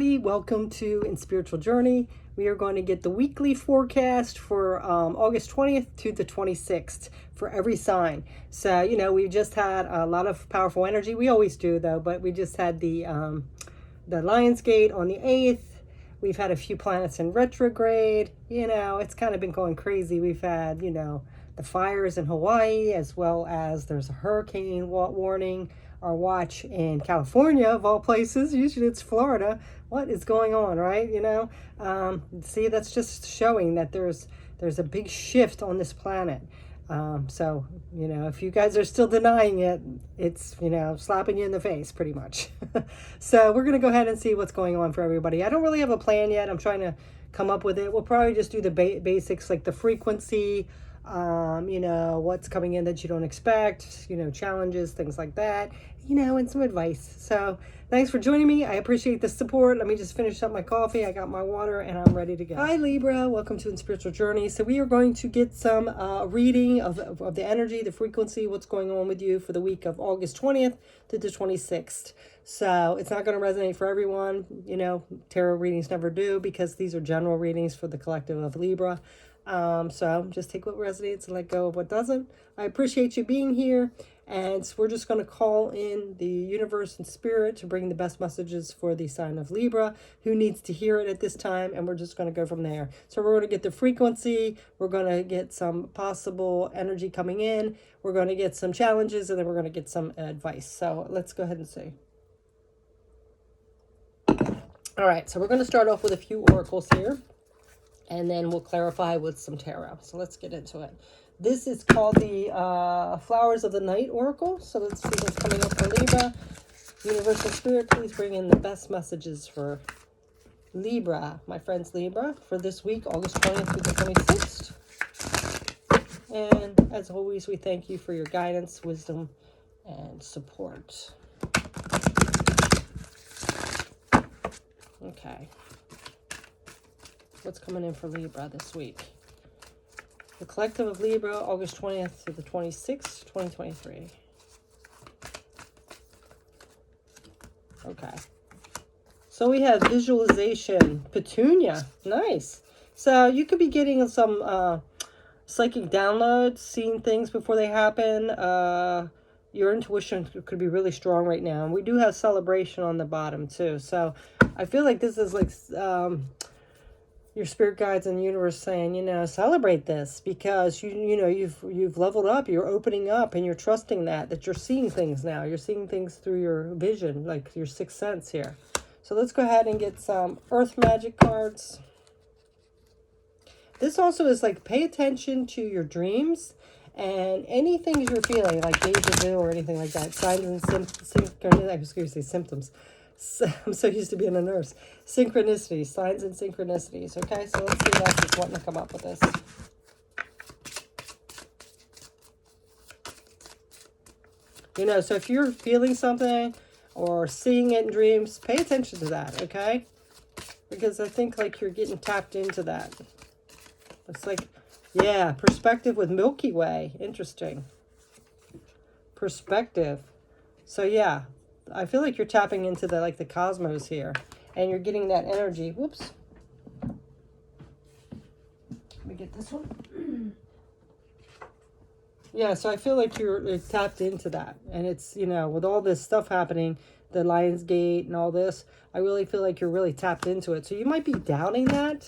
everybody. Welcome to In Spiritual Journey. We are going to get the weekly forecast for August 20th to the 26th for every sign. So, we just had a lot of powerful energy. We always do, though, but we just had the Lionsgate on the 8th. We've had a few planets in retrograde. It's kind of been going crazy. We've had, the fires in Hawaii, as well as there's a hurricane warning or watch in California, of all places. Usually it's Florida. What is going on, right? See, that's just showing that there's a big shift on this planet. So, if you guys are still denying it, it's, slapping you in the face pretty much. So we're going to go ahead and see what's going on for everybody. I don't really have a plan yet. I'm trying to come up with it. We'll probably just do the basics, like the frequency, what's coming in that you don't expect, challenges, things like that, and some advice. So thanks for joining me. I appreciate the support. Let me just finish up my coffee. I got my water and I'm ready to go. Hi, Libra. Welcome to In Spiritual Journey. So we are going to get some reading of the energy, the frequency, what's going on with you for the week of August 20th to the 26th. So it's not going to resonate for everyone. Tarot readings never do, because these are general readings for the collective of Libra. So just take what resonates and let go of what doesn't. I appreciate you being here, and we're just going to call in the universe and spirit to bring the best messages for the sign of Libra, who needs to hear it at this time, and we're just going to go from there. So we're going to get the frequency, we're going to get some possible energy coming in, we're going to get some challenges, and then we're going to get some advice. So let's go ahead and see. All right, so we're going to start off with a few oracles here, and then we'll clarify with some tarot. So let's get into it. This is called the Flowers of the Night Oracle. So let's see what's coming up for Libra. Universal Spirit, please bring in the best messages for Libra, my friends Libra, for this week, August 20th through the 26th. And as always, we thank you for your guidance, wisdom, and support. Okay. What's coming in for Libra this week? The collective of Libra, August 20th to the 26th, 2023. Okay. So we have visualization, petunia. Nice. So you could be getting some psychic downloads, seeing things before they happen. Your intuition could be really strong right now. And we do have celebration on the bottom too. So I feel like this is like your spirit guides and the universe saying, celebrate this, because you've leveled up, you're opening up, and you're trusting that you're seeing things now. You're seeing things through your vision, like your sixth sense here. So let's go ahead and get some earth magic cards. This also is like, pay attention to your dreams and any things you're feeling, like deja vu or anything like that. Signs and symptoms. I'm so used to being a nurse. Synchronicities, signs and synchronicities. Okay, so let's see what else is wanting to come up with this. So if you're feeling something or seeing it in dreams, pay attention to that, okay? Because I think like you're getting tapped into that. It's like, yeah, perspective with Milky Way. Interesting. Perspective. So yeah. I feel like you're tapping into the cosmos here, and you're getting that energy. Whoops. Let me get this one. Yeah, so I feel like you're tapped into that, and it's, with all this stuff happening, the Lionsgate and all this, I really feel like you're really tapped into it. So you might be doubting that,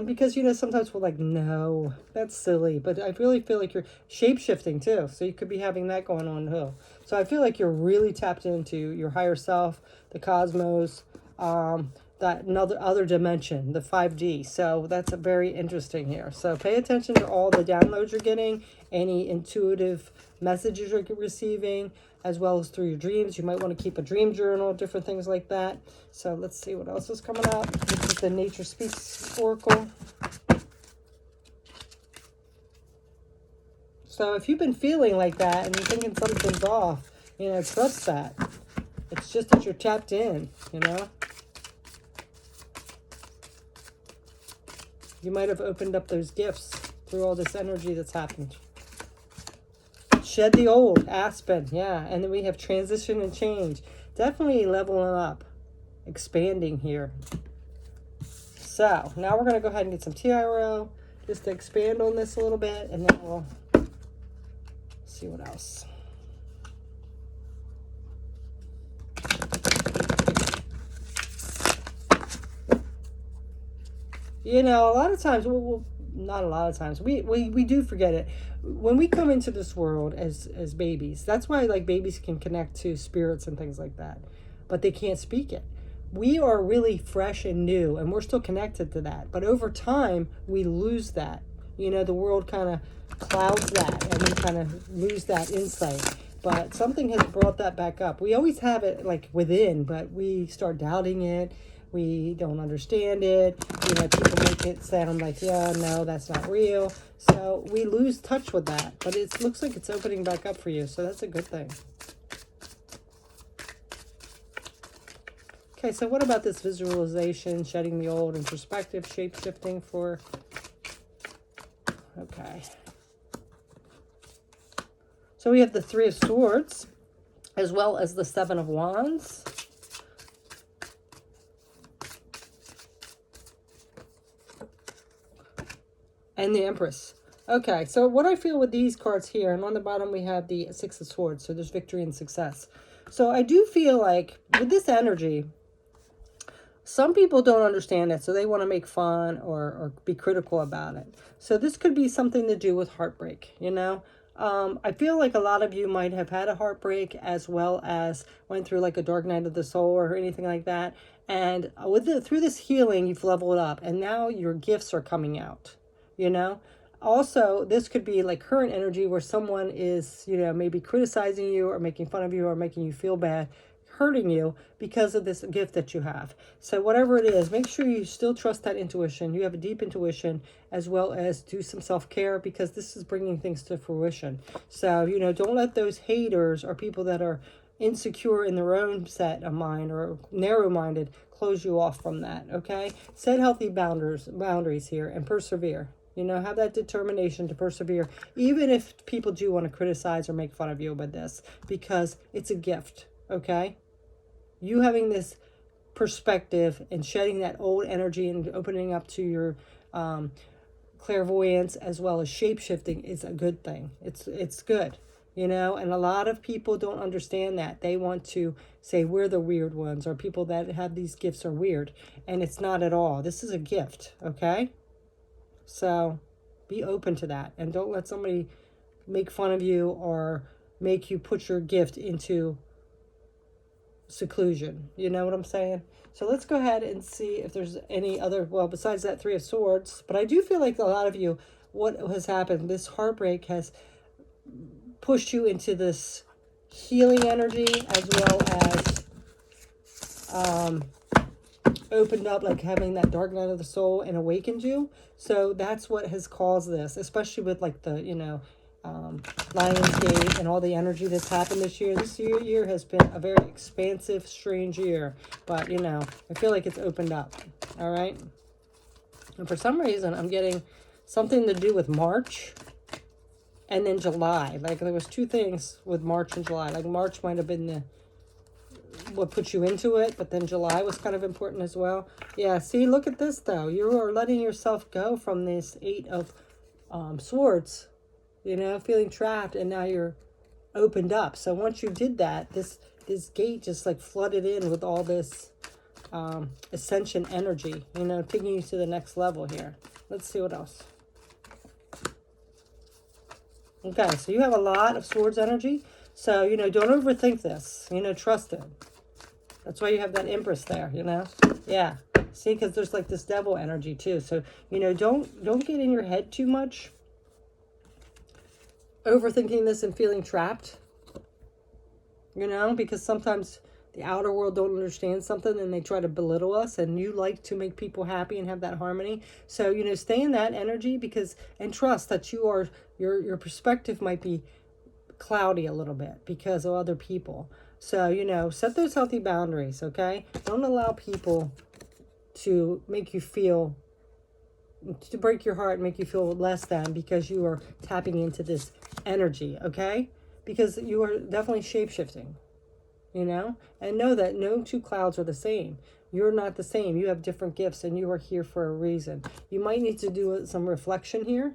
because, sometimes we're like, no, that's silly. But I really feel like you're shape-shifting too. So you could be having that going on too. So I feel like you're really tapped into your higher self, the cosmos, that other dimension, the 5D. So that's very interesting here. So pay attention to all the downloads you're getting, any intuitive messages you're receiving, as well as through your dreams. You might want to keep a dream journal, different things like that. So let's see what else is coming up. This is the Nature Speaks Oracle. So if you've been feeling like that and you're thinking something's off, trust that. It's just that you're tapped in, You might have opened up those gifts through all this energy that's happened. Shed the old, aspen, yeah. And then we have transition and change. Definitely leveling up. expanding here. So now we're going to go ahead and get some TRO just to expand on this a little bit, and then we'll see what else. You know, a lot of times, well, not a lot of times, we do forget it. When we come into this world as babies, that's why like babies can connect to spirits and things like that, but they can't speak it. We are really fresh and new, and we're still connected to that. But over time, we lose that. You know, the world kind of clouds that, and we kind of lose that insight. But something has brought that back up. We always have it like within, but we start doubting it. We don't understand it. You know, people make it sound like, yeah, no, that's not real. So we lose touch with that. But it looks like it's opening back up for you. So that's a good thing. Okay, so what about this visualization, shedding the old and perspective, shape-shifting for... Okay. So we have the Three of Swords, as well as the Seven of Wands. And the Empress. Okay, so what I feel with these cards here, and on the bottom we have the Six of Swords, so there's victory and success. So I do feel like with this energy, some people don't understand it, so they want to make fun or be critical about it. So this could be something to do with heartbreak, you know? I feel like a lot of you might have had a heartbreak as well as went through like a dark night of the soul or anything like that. And through this healing, you've leveled up, and now your gifts are coming out, you know? Also, this could be like current energy where someone is, you know, maybe criticizing you or making fun of you or making you feel bad, hurting you because of this gift that you have. So whatever it is, make sure you still trust that intuition. You have a deep intuition, as well as do some self-care, because this is bringing things to fruition. So, you know, don't let those haters or people that are insecure in their own set of mind or narrow-minded close you off from that, okay? Set healthy boundaries here and persevere. You know, have that determination to persevere, even if people do want to criticize or make fun of you with this, because it's a gift, okay? You having this perspective and shedding that old energy and opening up to your clairvoyance as well as shape-shifting is a good thing. It's good, you know, and a lot of people don't understand that. They want to say we're the weird ones, or people that have these gifts are weird, and it's not at all. This is a gift, okay? So be open to that, and don't let somebody make fun of you or make you put your gift into seclusion. You know what I'm saying? So let's go ahead and see if there's any other, well, besides that Three of Swords. But I do feel like a lot of you, what has happened, this heartbreak has pushed you into this healing energy, as well as opened up, like having that dark night of the soul, and awakened you. So that's what has caused this, especially with like the, you know, Lionsgate and all the energy that's happened this year. This year has been a very expansive, strange year, but you know, I feel like it's opened up. All right. And for some reason, I'm getting something to do with March and then July. Like there was two things with March and July. Like March might have been what put you into it, but then July was kind of important as well. Yeah, see, look at this though. You are letting yourself go from this Eight of Swords, you know, feeling trapped, and now you're opened up. So once you did that, this gate just like flooded in with all this ascension energy, you know, taking you to the next level here. Let's see what else. Okay, so you have a lot of Swords energy. So, you know, don't overthink this. You know, trust it. That's why you have that Empress there, you know? Yeah. See, because there's like this Devil energy too. So, you know, don't get in your head too much. Overthinking this and feeling trapped. You know, because sometimes the outer world don't understand something and they try to belittle us, and you like to make people happy and have that harmony. So, you know, stay in that energy, because, and trust that you are, your perspective might be cloudy a little bit because of other people. So, you know, set those healthy boundaries, okay? Don't allow people to make you feel, to break your heart and make you feel less than because you are tapping into this energy, okay? Because you are definitely shape-shifting. you know, and know that no two clouds are the same. You're not the same. You have different gifts and you are here for a reason. You might need to do some reflection here,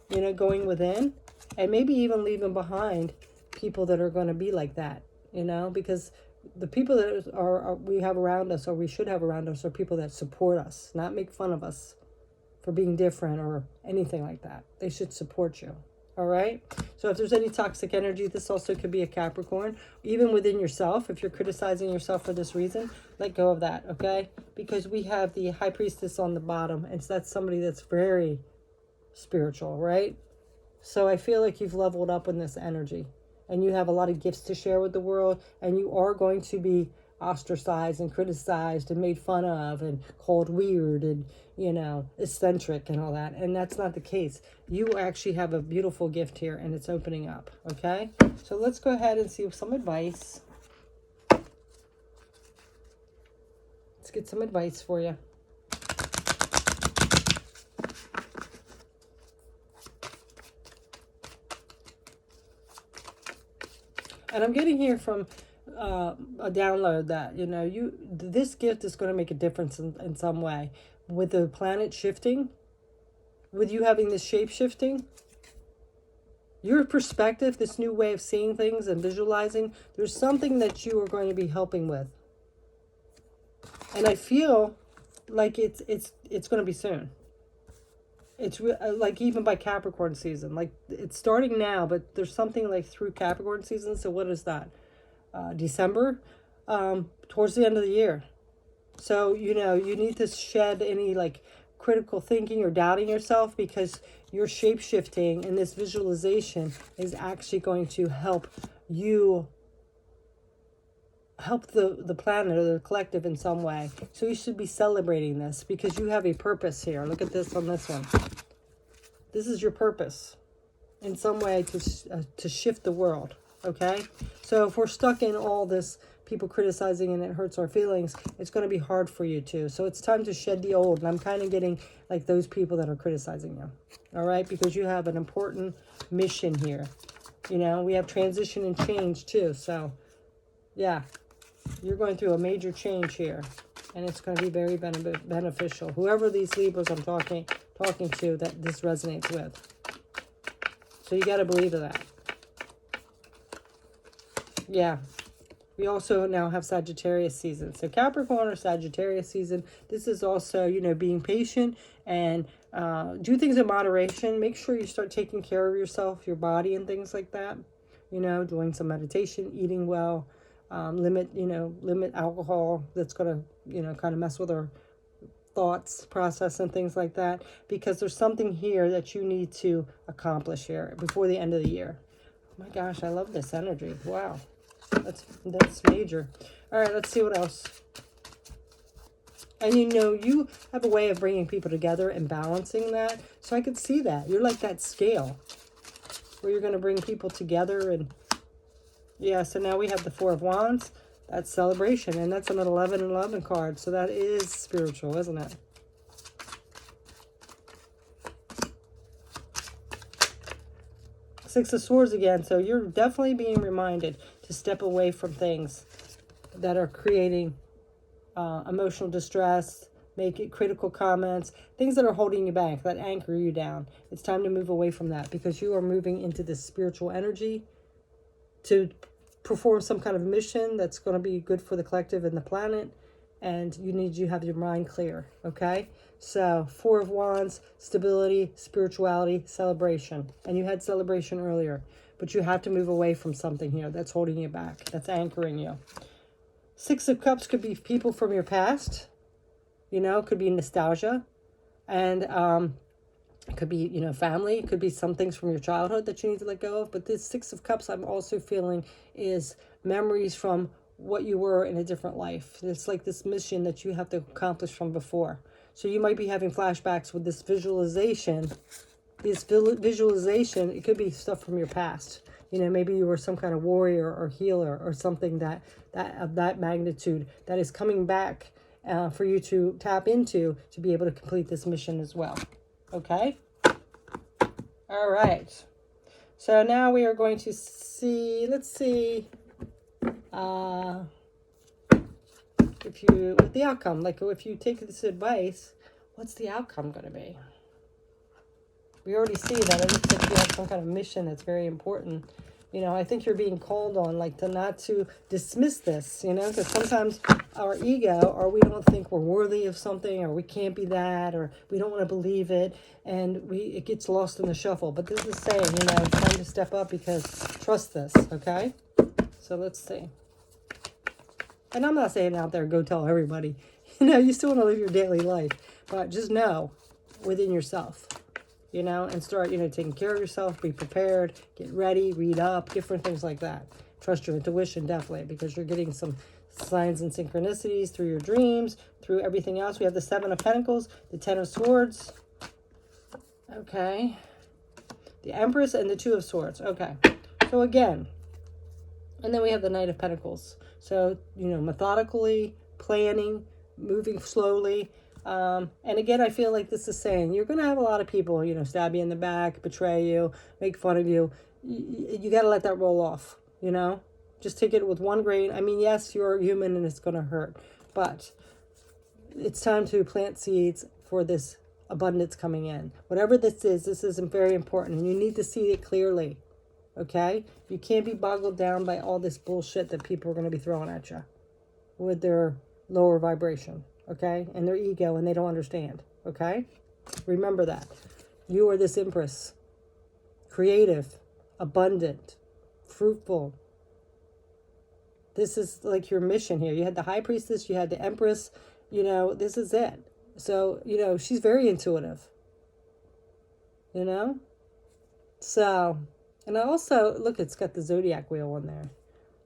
you know, going within, and maybe even leaving behind people that are going to be like that, you know, because the people that are we have around us, or we should have around us, are people that support us, not make fun of us for being different or anything like that. They should support you. All right. So if there's any toxic energy, this also could be a Capricorn. Even within yourself, if you're criticizing yourself for this reason, let go of that. Okay. Because we have the High Priestess on the bottom. And so that's somebody that's very spiritual, right? So I feel like you've leveled up in this energy. And you have a lot of gifts to share with the world. And you are going to be ostracized and criticized and made fun of and called weird and, you know, eccentric and all that. And that's not the case. You actually have a beautiful gift here, and it's opening up. Okay, so let's go ahead and see some advice. Let's get some advice for you. And I'm getting here from a download that, you know, this gift is going to make a difference in some way. With the planet shifting, with you having this shape shifting, your perspective, this new way of seeing things and visualizing, there's something that you are going to be helping with. And I feel like it's going to be soon. It's like even by Capricorn season, like it's starting now, but there's something like through Capricorn season. So what is that? December, towards the end of the year. So, you know, you need to shed any like critical thinking or doubting yourself, because your shape shifting and this visualization is actually going to help you help the planet or the collective in some way. So you should be celebrating this, because you have a purpose here. Look at this on this one. This is your purpose in some way to shift the world. Okay, so if we're stuck in all this people criticizing and it hurts our feelings, it's going to be hard for you too. So it's time to shed the old. And I'm kind of getting like those people that are criticizing you. All right, because you have an important mission here. You know, we have transition and change too. So yeah, you're going through a major change here, and it's going to be very beneficial. Whoever these Libras I'm talking to, that this resonates with. So you got to believe in that. Yeah. We also now have Sagittarius season. So Capricorn or Sagittarius season. This is also, you know, being patient and do things in moderation. Make sure you start taking care of yourself, your body, and things like that. You know, doing some meditation, eating well, limit alcohol. That's going to, you know, kind of mess with our thoughts process and things like that. Because there's something here that you need to accomplish here before the end of the year. Oh my gosh, I love this energy. Wow. That's major. All right, let's see what else. And you know, you have a way of bringing people together and balancing that. So I could see that. You're like that scale where you're going to bring people together. And yeah, so now we have the Four of Wands. That's celebration. And that's an 11 card. So that is spiritual, isn't it? Six of Swords again. So you're definitely being reminded to step away from things that are creating emotional distress, make it critical comments, things that are holding you back, that anchor you down. It's time to move away from that, because you are moving into this spiritual energy to perform some kind of mission that's going to be good for the collective and the planet. And you have your mind clear. Okay. So Four of Wands, stability, spirituality, celebration. And you had celebration earlier, but you have to move away from something here that's holding you back, that's anchoring you. Six of Cups could be people from your past, you know, could be nostalgia. And it could be, you know, family. It could be some things from your childhood that you need to let go of. But this Six of Cups I'm also feeling is memories from what you were in a different life. It's like this mission that you have to accomplish from before. So you might be having flashbacks with this visualization. This visualization, it could be stuff from your past. You know, maybe you were some kind of warrior or healer or something that of that magnitude that is coming back for you to tap into to be able to complete this mission as well. Okay? All right. So now we are going to see, let's see. If you, with the outcome, like if you take this advice, what's the outcome going to be? We already see that it looks like you have some kind of mission that's very important. You know, I think you're being called on, like, to not to dismiss this, you know, because sometimes our ego, or we don't think we're worthy of something, or we can't be that, or we don't want to believe it, and it gets lost in the shuffle. But this is saying, you know, it's time to step up because trust this, okay? So let's see. And I'm not saying out there, go tell everybody. You know, you still want to live your daily life, but just know within yourself. You know, and start, you know, taking care of yourself, be prepared, get ready, read up, different things like that. Trust your intuition, definitely, because you're getting some signs and synchronicities through your dreams, through everything else. We have the Seven of Pentacles, the Ten of Swords. Okay. The Empress and the Two of Swords. Okay. So again, and then we have the Knight of Pentacles. So, you know, methodically, planning, moving slowly. And again, I feel like this is saying you're going to have a lot of people, you know, stab you in the back, betray you, make fun of you. You got to let that roll off, you know, just take it with one grain. I mean, yes, you're human and it's going to hurt, but it's time to plant seeds for this abundance coming in. Whatever this is very important, and you need to see it clearly. Okay. You can't be boggled down by all this bullshit that people are going to be throwing at you with their lower vibration. Okay, and their ego, and they don't understand. Okay, remember that. You are this Empress, creative, abundant, fruitful. This is like your mission here. You had the High Priestess, you had the Empress, you know, this is it. So, you know, she's very intuitive, you know. So, and I also, look, it's got the Zodiac wheel on there.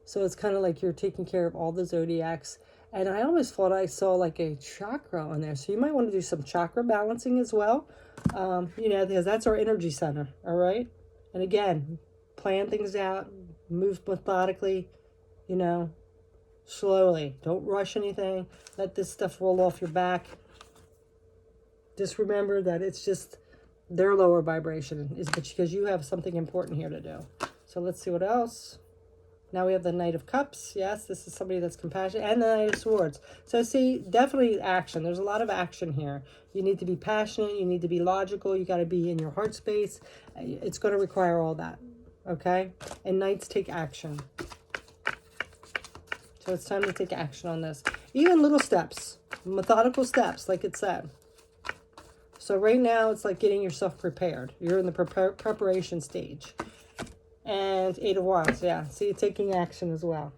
So it's kind of like you're taking care of all the Zodiacs. And I always thought I saw like a chakra on there. So you might want to do some chakra balancing as well. You know, because that's our energy center. All right. And again, plan things out, move methodically, you know, slowly. Don't rush anything. Let this stuff roll off your back. Just remember that it's just their lower vibration is because you have something important here to do. So let's see what else. Now we have the Knight of Cups. Yes, this is somebody that's compassionate. And the Knight of Swords. So see, definitely action. There's a lot of action here. You need to be passionate. You need to be logical. You got to be in your heart space. It's going to require all that. Okay? And Knights take action. So it's time to take action on this. Even little steps. Methodical steps, like it said. So right now, it's like getting yourself prepared. You're in the preparation stage. And Eight of Wands, yeah. See, taking action as well.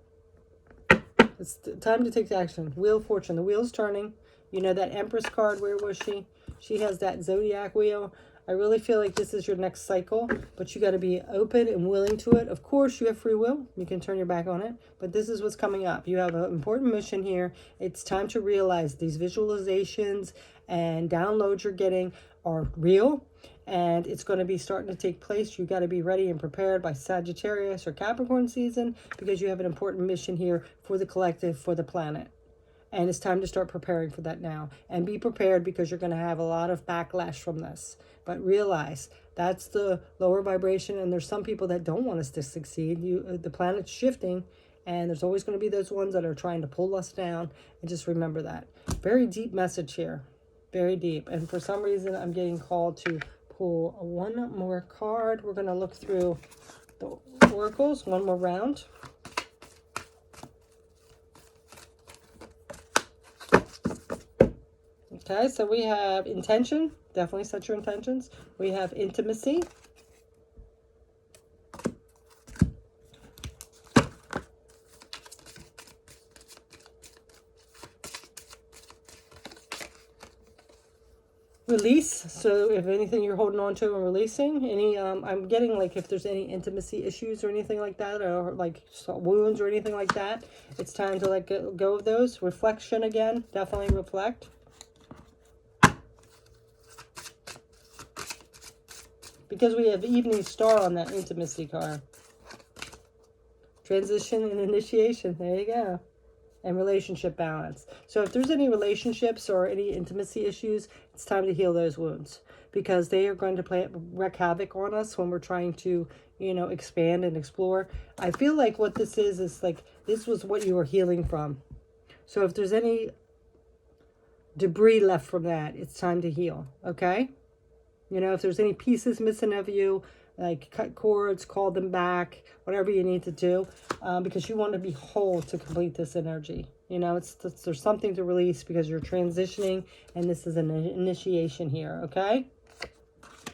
It's time to take action. Wheel of Fortune. The wheel's turning. You know that Empress card, where was she? She has that Zodiac wheel. I really feel like this is your next cycle, but you got to be open and willing to it. Of course, you have free will. You can turn your back on it, but this is what's coming up. You have an important mission here. It's time to realize these visualizations and downloads you're getting are real. And it's going to be starting to take place. You got to be ready and prepared by Sagittarius or Capricorn season, because you have an important mission here for the collective, for the planet. And it's time to start preparing for that now. And be prepared, because you're going to have a lot of backlash from this. But realize that's the lower vibration, and there's some people that don't want us to succeed. The planet's shifting, and there's always going to be those ones that are trying to pull us down. And just remember that. Very deep message here. Very deep. And for some reason, I'm getting called to pull one more card. We're going to look through the oracles one more round. Okay, so we have intention. Definitely set your intentions. We have intimacy. Release. So if anything you're holding on to and releasing, any I'm getting like if there's any intimacy issues or anything like that, or like wounds or anything like that, it's time to let go of those. Reflection again, definitely reflect. Because we have Evening Star on that intimacy card. Transition and initiation, there you go. And relationship balance. So if there's any relationships or any intimacy issues, it's time to heal those wounds. because they are going to wreak havoc on us when we're trying to, you know, expand and explore. I feel like what this is like, this was what you were healing from. So if there's any debris left from that, it's time to heal, okay? You know, if there's any pieces missing of you, like cut cords, call them back, whatever you need to do, because you want to be whole to complete this energy. You know, there's something to release because you're transitioning, and this is an initiation here, okay?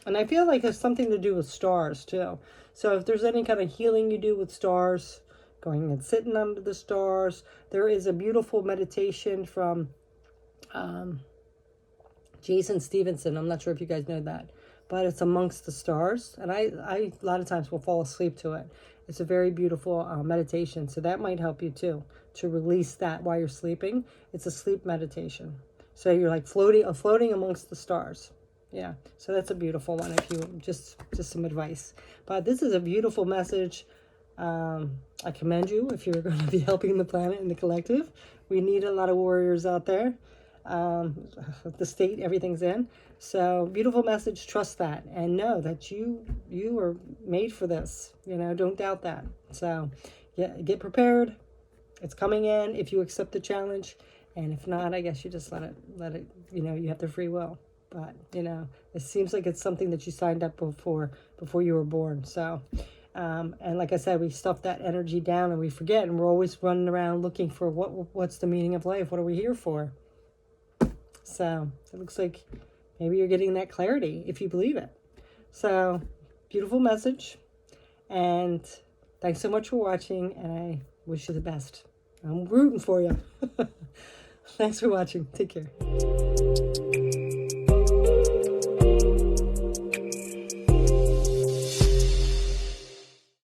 And I feel like there's something to do with stars too. So if there's any kind of healing you do with stars, going and sitting under the stars, there is a beautiful meditation from Jason Stevenson. I'm not sure if you guys know that, but it's Amongst the Stars. And I a lot of times will fall asleep to it. It's a very beautiful meditation. So that might help you too, to release that while you're sleeping. It's a sleep meditation. So you're like floating amongst the stars. Yeah. So that's a beautiful one. If you just some advice, but this is a beautiful message. I commend you if you're going to be helping the planet and the collective. We need a lot of warriors out there. The state everything's in. So beautiful message. Trust that and know that you are made for this. You know, don't doubt that. So yeah, get prepared. It's coming in if you accept the challenge, and if not, I guess you just let it. You know, you have the free will. But you know, it seems like it's something that you signed up before you were born. So. And like I said, we stuff that energy down and we forget, and we're always running around looking for what's the meaning of life? What are we here for? So it looks like maybe you're getting that clarity if you believe it. So beautiful message, and thanks so much for watching, and I wish you the best. I'm rooting for you. Thanks for watching. Take care.